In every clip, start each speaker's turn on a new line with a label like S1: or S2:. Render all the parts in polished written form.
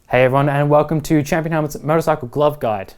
S1: Hey everyone, and welcome to Champion Helmet's Motorcycle Glove Guide.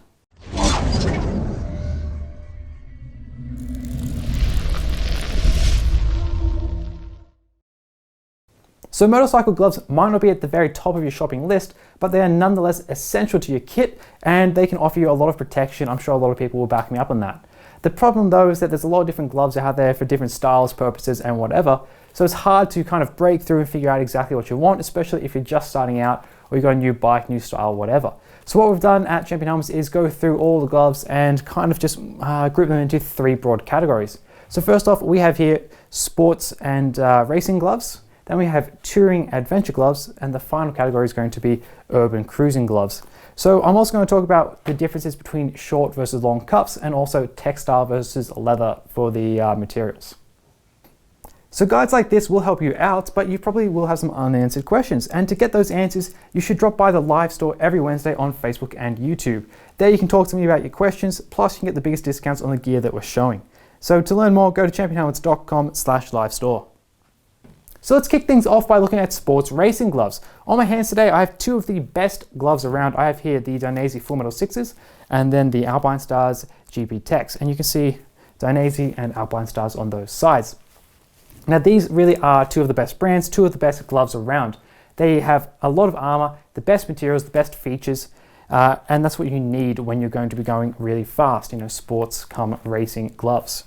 S1: So motorcycle gloves might not be at the very top of your shopping list, but they are nonetheless essential to your kit and they can offer you a lot of protection. I'm sure a lot of people will back me up on that. The problem though is that there's a lot of different gloves out there for different styles, purposes and whatever. So it's hard to kind of break through and figure out exactly what you want, especially if you're just starting out or you've got a new bike, new style, whatever. So what we've done at Champion Helmets is go through all the gloves and kind of just group them into three broad categories. So first off, we have here sports and racing gloves. Then we have touring adventure gloves, and the final category is going to be urban cruising gloves. So I'm also going to talk about the differences between short versus long cuffs and also textile versus leather for the materials. So guides like this will help you out, but you probably will have some unanswered questions. And to get those answers, you should drop by the live store every Wednesday on Facebook and YouTube. There you can talk to me about your questions, plus you can get the biggest discounts on the gear that we're showing. So to learn more, go to championhelmets.com/livestore. So let's kick things off by looking at sports racing gloves. On my hands today, I have two of the best gloves around. I have here the Dainese Full Metal 6s and then the Alpine Stars GP-Tex. And you can see Dainese and Alpine Stars on those sides. Now these really are two of the best brands, two of the best gloves around. They have a lot of armor, the best materials, the best features, and that's what you need when you're going to be going really fast, sports come racing gloves.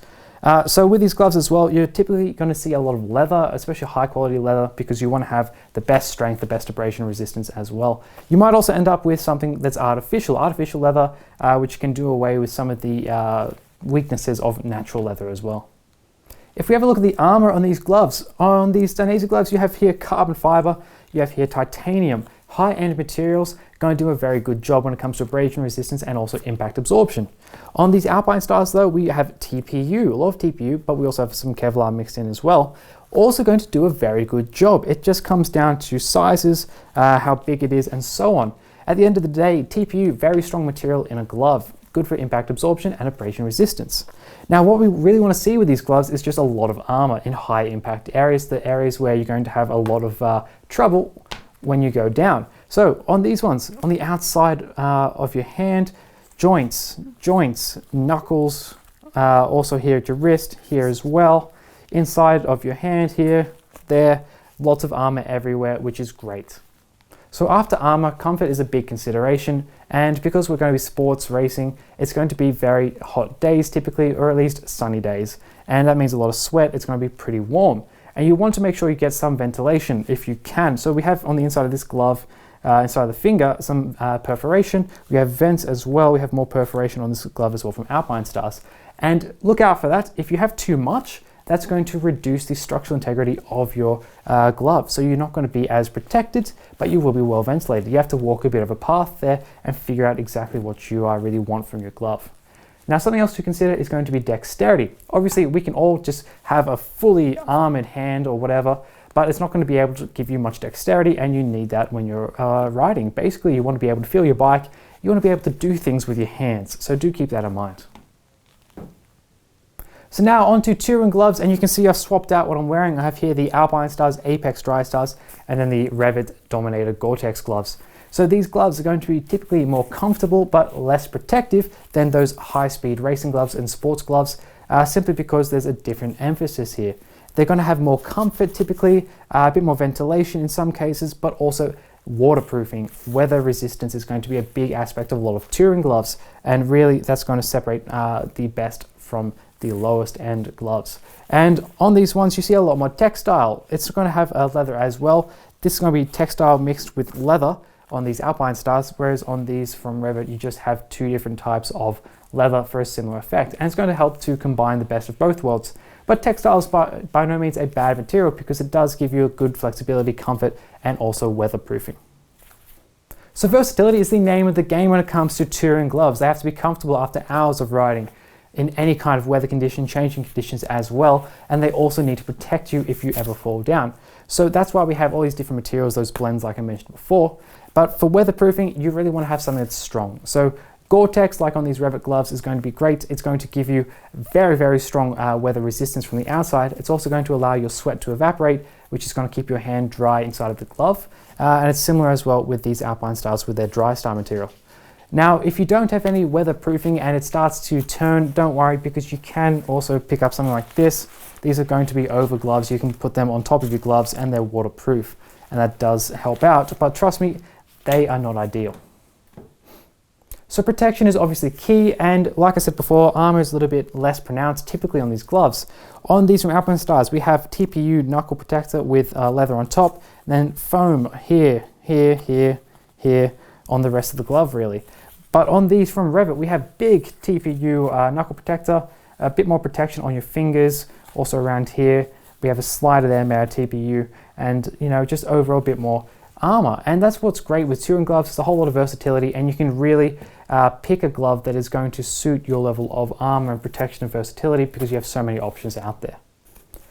S1: So with these gloves as well, you're typically going to see a lot of leather, especially high quality leather, because you want to have the best strength, the best abrasion resistance as well. You might also end up with something that's artificial leather, which can do away with some of the weaknesses of natural leather as well. If we have a look at the armor on these gloves, on these Dainese gloves, you have here carbon fiber, you have here titanium, high-end materials, going to do a very good job when it comes to abrasion resistance and also impact absorption. On these Alpine Stars though, we have TPU, a lot of TPU, but we also have some Kevlar mixed in as well. Also going to do a very good job. It just comes down to sizes, how big it is, and so on. At the end of the day, TPU, very strong material in a glove, good for impact absorption and abrasion resistance. Now what we really want to see with these gloves is just a lot of armor in high impact areas, the areas where you're going to have a lot of trouble when you go down. So on these ones, on the outside of your hand, joints, knuckles, also here at your wrist, here as well, inside of your hand here, there, lots of armor everywhere, which is great. So after armor, comfort is a big consideration, and because we're going to be sports racing, it's going to be very hot days typically, or at least sunny days, and that means a lot of sweat. It's going to be pretty warm, and you want to make sure you get some ventilation if you can. So we have on the inside of this glove, inside of the finger, some perforation. We have vents as well. We have more perforation on this glove as well from Alpine Stars, and look out for that. If you have too much, that's going to reduce the structural integrity of your glove. So you're not going to be as protected, but you will be well ventilated. You have to walk a bit of a path there and figure out exactly what you really want from your glove. Now something else to consider is going to be dexterity. Obviously we can all just have a fully armored hand or whatever, but it's not going to be able to give you much dexterity, and you need that when you're riding. Basically you want to be able to feel your bike, you want to be able to do things with your hands, so do keep that in mind. So now onto touring gloves, and you can see I've swapped out what I'm wearing. I have here the Alpine Stars Apex Dry Stars and then the Revit Dominator Gore-Tex gloves. So these gloves are going to be typically more comfortable but less protective than those high-speed racing gloves and sports gloves, simply because there's a different emphasis here. They're going to have more comfort typically, a bit more ventilation in some cases, but also waterproofing. Weather resistance is going to be a big aspect of a lot of touring gloves, and really that's going to separate the best from the lowest end gloves. And on these ones you see a lot more textile. It's going to have leather as well. This is going to be textile mixed with leather on these Alpine Stars, whereas on these from Revit you just have two different types of leather for a similar effect, and it's going to help to combine the best of both worlds. But textile is by no means a bad material, because it does give you a good flexibility, comfort, and also weatherproofing. So versatility is the name of the game when it comes to touring gloves. They have to be comfortable after hours of riding in any kind of weather condition, changing conditions as well, and they also need to protect you if you ever fall down. So that's why we have all these different materials, those blends like I mentioned before. But for weatherproofing, you really want to have something that's strong. So Gore-Tex, like on these Revit gloves, is going to be great. It's going to give you very, very strong weather resistance from the outside. It's also going to allow your sweat to evaporate, which is going to keep your hand dry inside of the glove. And it's similar as well with these Alpine styles with their dry style material. Now, if you don't have any weatherproofing and it starts to turn, don't worry, because you can also pick up something like this. These are going to be over gloves. You can put them on top of your gloves and they're waterproof, and that does help out, but trust me, they are not ideal. So protection is obviously key, and like I said before, armor is a little bit less pronounced typically on these gloves. On these from Alpine Styles, we have TPU knuckle protector with leather on top, and then foam here, here, here, here on the rest of the glove really. But on these from Revit, we have big TPU knuckle protector, a bit more protection on your fingers, also around here. We have a slider there made out of TPU, and just overall a bit more armor. And that's what's great with touring gloves. It's a whole lot of versatility, and you can really pick a glove that is going to suit your level of armor and protection and versatility because you have so many options out there.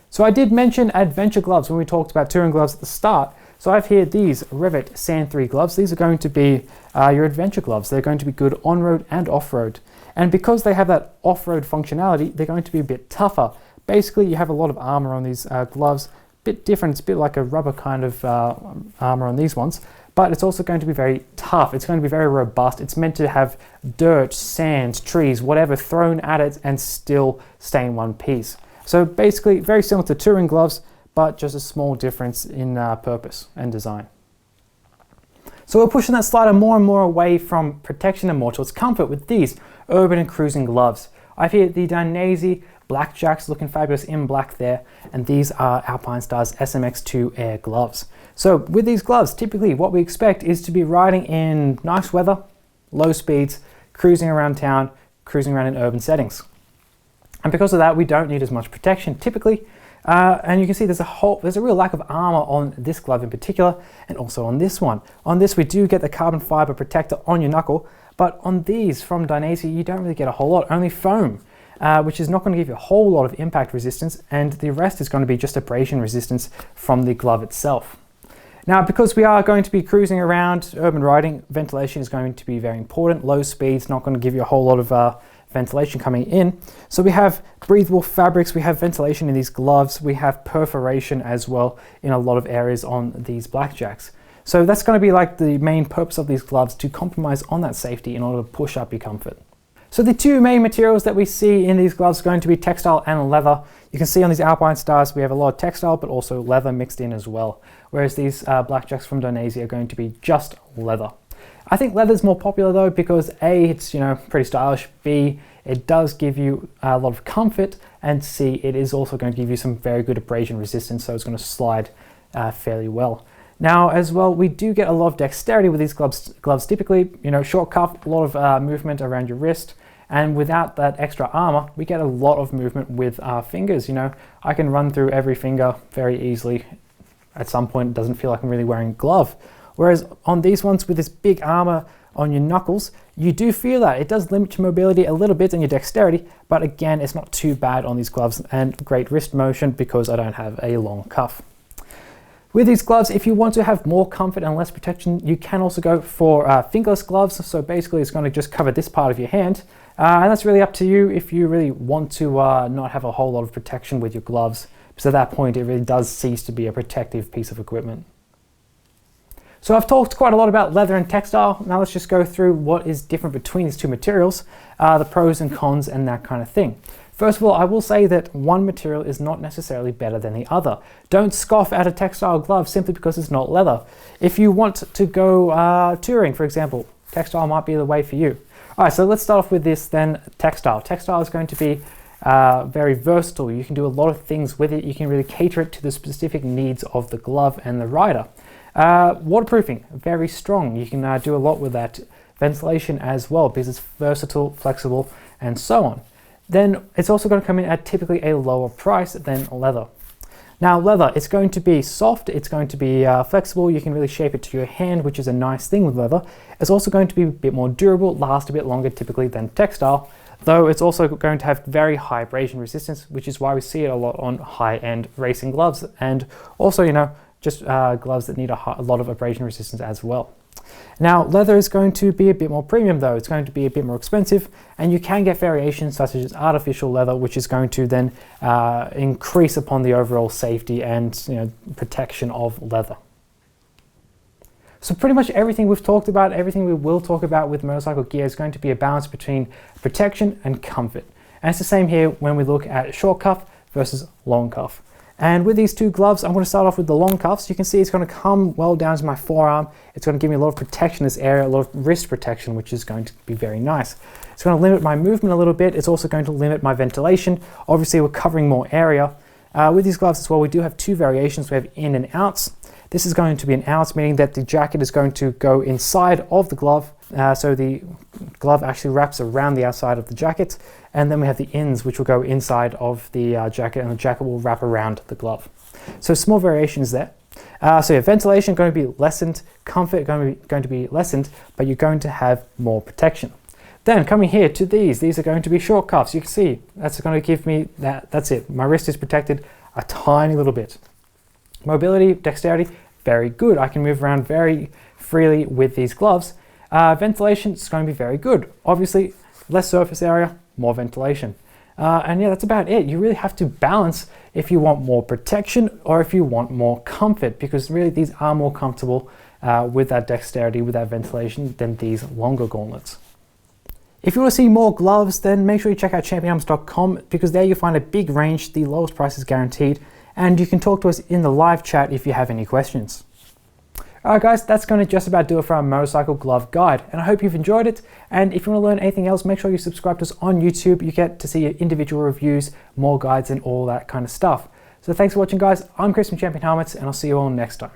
S1: So I did mention adventure gloves when we talked about touring gloves at the start. So I've here these Revit Sand 3 gloves. These are going to be your adventure gloves. They're going to be good on-road and off-road. And because they have that off-road functionality, they're going to be a bit tougher. Basically, you have a lot of armor on these gloves. Bit different, it's a bit like a rubber kind of armor on these ones, but it's also going to be very tough. It's going to be very robust. It's meant to have dirt, sand, trees, whatever thrown at it and still stay in one piece. So basically very similar to touring gloves, but just a small difference in purpose and design. So we're pushing that slider more and more away from protection and more towards comfort with these urban and cruising gloves. I've here the Dainese Blackjacks, looking fabulous in black there, and these are Alpine Styles SMX2 Air gloves. So with these gloves, typically what we expect is to be riding in nice weather, low speeds, cruising around town, cruising around in urban settings. And because of that, we don't need as much protection typically. And you can see there's a real lack of armor on this glove in particular, and also on this one. On this, we do get the carbon fiber protector on your knuckle, but on these from Dainese, you don't really get a whole lot, only foam. Which is not going to give you a whole lot of impact resistance, and the rest is going to be just abrasion resistance from the glove itself. Now, because we are going to be cruising around, urban riding, ventilation is going to be very important. Low speeds, not going to give you a whole lot of ventilation coming in. So we have breathable fabrics, we have ventilation in these gloves, we have perforation as well in a lot of areas on these Blackjacks. So that's going to be like the main purpose of these gloves, to compromise on that safety in order to push up your comfort. So the two main materials that we see in these gloves are going to be textile and leather. You can see on these Alpine Stars we have a lot of textile but also leather mixed in as well, whereas these Blackjacks from Dainese are going to be just leather. I think leather is more popular though because A, it's pretty stylish, B, it does give you a lot of comfort, and C, it is also going to give you some very good abrasion resistance, so it's going to slide fairly well. Now as well, we do get a lot of dexterity with these gloves typically, short cuff, a lot of movement around your wrist, and without that extra armor, we get a lot of movement with our fingers. I can run through every finger very easily. At some point, it doesn't feel like I'm really wearing a glove. Whereas on these ones with this big armor on your knuckles, you do feel that. It does limit your mobility a little bit and your dexterity, but again, it's not too bad on these gloves, and great wrist motion because I don't have a long cuff. With these gloves, if you want to have more comfort and less protection, you can also go for fingerless gloves. So basically it's going to just cover this part of your hand. And that's really up to you if you really want to not have a whole lot of protection with your gloves, because at that point it really does cease to be a protective piece of equipment. So I've talked quite a lot about leather and textile. Now let's just go through what is different between these two materials, the pros and cons and that kind of thing. First of all, I will say that one material is not necessarily better than the other. Don't scoff at a textile glove simply because it's not leather. If you want to go touring, for example, textile might be the way for you. All right, so let's start off with this then, textile. Textile is going to be very versatile. You can do a lot of things with it. You can really cater it to the specific needs of the glove and the rider. Waterproofing, very strong. You can do a lot with that. Ventilation as well, because it's versatile, flexible, and so on. Then it's also going to come in at typically a lower price than leather. Now leather, it's going to be soft, it's going to be flexible, you can really shape it to your hand, which is a nice thing with leather. It's also going to be a bit more durable, last a bit longer typically than textile, though it's also going to have very high abrasion resistance, which is why we see it a lot on high-end racing gloves, and also, just gloves that need a lot of abrasion resistance as well. Now leather is going to be a bit more premium though, it's going to be a bit more expensive, and you can get variations such as artificial leather, which is going to then increase upon the overall safety and protection of leather. So pretty much everything we've talked about, everything we will talk about with motorcycle gear is going to be a balance between protection and comfort. And it's the same here when we look at short cuff versus long cuff. And with these two gloves, I'm going to start off with the long cuffs. You can see it's going to come well down to my forearm. It's going to give me a lot of protection in this area, a lot of wrist protection, which is going to be very nice. It's going to limit my movement a little bit. It's also going to limit my ventilation. Obviously, we're covering more area. With these gloves as well, we do have two variations. We have in and outs. This is going to be an out, meaning that the jacket is going to go inside of the glove. So the glove actually wraps around the outside of the jacket. And then we have the ins, which will go inside of the jacket, and the jacket will wrap around the glove. So small variations there. So yeah, ventilation going to be lessened, comfort going to be lessened, but you're going to have more protection. Then coming here to these are going to be short cuffs. You can see that's going to give me that's it. My wrist is protected a tiny little bit. Mobility, dexterity, very good. I can move around very freely with these gloves. Ventilation is going to be very good. Obviously, less surface area, more ventilation. And yeah, that's about it. You really have to balance if you want more protection or if you want more comfort, because really these are more comfortable with that dexterity, with that ventilation than these longer gauntlets. If you want to see more gloves, then make sure you check out championhelmets.com, because there you'll find a big range, the lowest price is guaranteed, and you can talk to us in the live chat if you have any questions. Alright guys, that's going to just about do it for our motorcycle glove guide, and I hope you've enjoyed it. And if you want to learn anything else, make sure you subscribe to us on YouTube. You get to see individual reviews, more guides, and all that kind of stuff. So thanks for watching guys. I'm Chris from Champion Helmets, and I'll see you all next time.